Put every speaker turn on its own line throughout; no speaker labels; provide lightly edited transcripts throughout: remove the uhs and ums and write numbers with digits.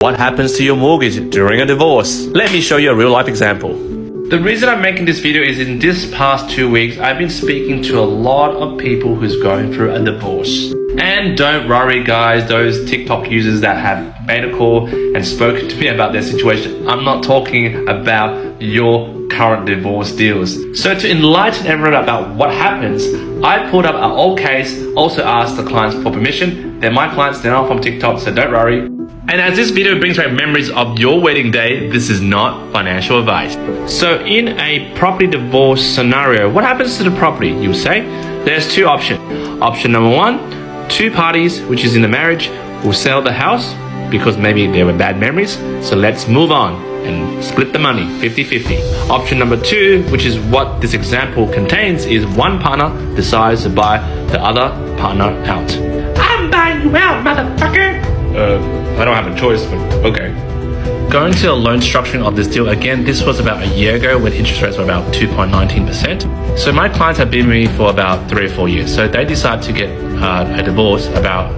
What happens to your mortgage during a divorce? Let me show you a real life example. The reason I'm making this video is in this past 2 weeks, I've been speaking to a lot of people who's going through a divorce. And don't worry guys, those TikTok users that have made a call and spoken to me about their situation, I'm not talking about your current divorce deals. So to enlighten everyone about what happens, I pulled up an old case, also asked the clients for permission. They're my clients, they're not from TikTok, so don't worry. And as this video brings back memories of your wedding day, this is not financial advice. So in a property divorce scenario, what happens to the property? You say there's two options. Option number one, two parties, which is in the marriage, will sell the house because maybe there were bad memories. So let's move on and split the money 50-50. Option number two, which is what this example contains, is one partner decides to buy the other partner out. I'm buying you out, motherfucker! I don't have a choice, but okay. Going to the loan structuring of this deal, again, this was about a year ago when interest rates were about 2.19%. So my clients have been with me for about 3 or 4 years. So they decided to get a divorce about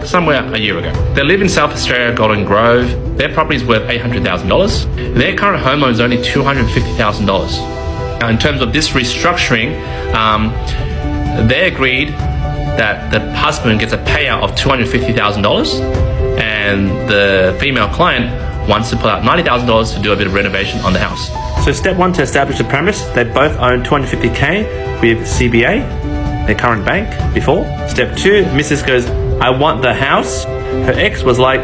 somewhere a year ago. They live in South Australia, Golden Grove. Their property is worth $800,000. Their current home loan is only $250,000. Now, in terms of this restructuring, they agreed that the husband gets a payout of $250,000 and the female client wants to put out $90,000 to do a bit of renovation on the house. So step one, to establish the premise, they both own $250K with CBA, their current bank, before. Step two, Mrs. goes, I want the house. Her ex was like,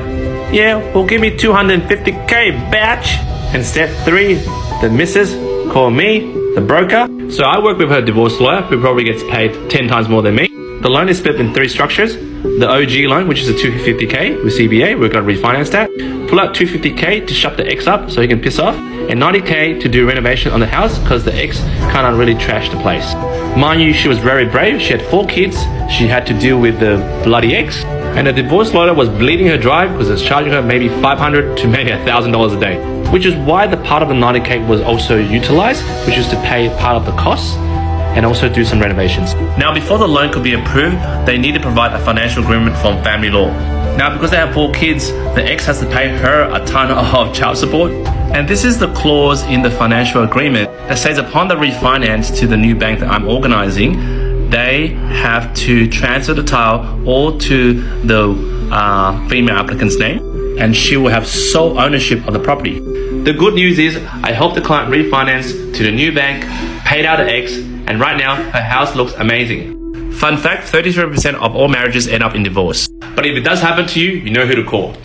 yeah, well give me $250K, batch. And step three, the Mrs. called me, the broker. So I work with her divorce lawyer, who probably gets paid 10 times more than me. The loan is split in 3 structures. The OG loan, which is a $250K with CBA, we're going to refinance that. Pull out $250K to shut the ex up so he can piss off, and $90K to do renovation on the house because the ex kind of really trashed the place. Mind you, she was very brave. She had 4 kids. She had to deal with the bloody ex, and the divorce lawyer was bleeding her dry because it was charging her maybe $500 to maybe $1,000 a day, which is why the part of the $90K was also utilized, which is to pay part of the costs and also do some renovations. Now, before the loan could be approved, they need to provide a financial agreement from family law. Now, because they have 4 kids, the ex has to pay her a ton of child support. And this is the clause in the financial agreement that says upon the refinance to the new bank that I'm organizing, they have to transfer the title all to the female applicant's name, and she will have sole ownership of the property. The good news is I helped the client refinance to the new bank, paid out the ex, and right now her house looks amazing. Fun fact, 33% of all marriages end up in divorce. But if it does happen to you, you know who to call.